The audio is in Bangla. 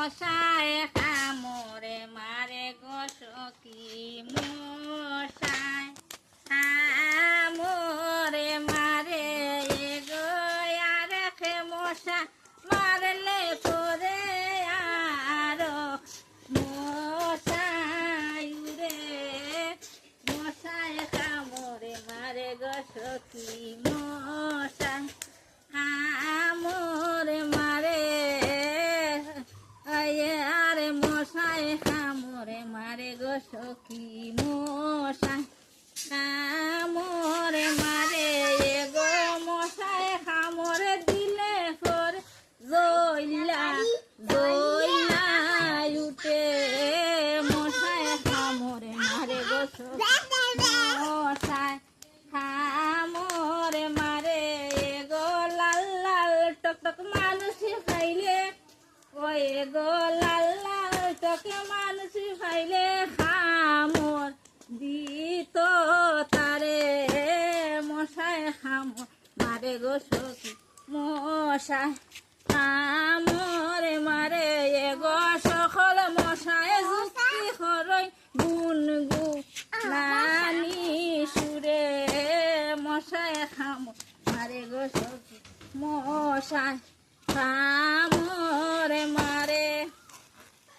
মশায় কামড়ে মারে গো সখী মশায় কামড়ে মারে গো আর খে মশা মারলে পরে আরো মশাই রে মশায় কামড়ে মারে গো সখী মশাই কামড়ে মারে আরে মশাই কামড়ে মারে গো সখী মশাই কামড়ে মারে গো মশাই কামড়ে দিলে করে জইলা জইলা উঠে মশাই কামড়ে মারে গো সখী মশাই কামড়ে মারে গো লাল লাল টক মানুষ খাইলে ওই গো লাল লাল টকে মানুষ খাইলে খামর দিত তারে মশাই খামর মারে গো সখী মশাই কামড়ে মারে গো সকল মশাই যুক্তি হরই গুন গু নানি সুরে মশাই খামর মারে গো সখী মশাই কামড়ে মারে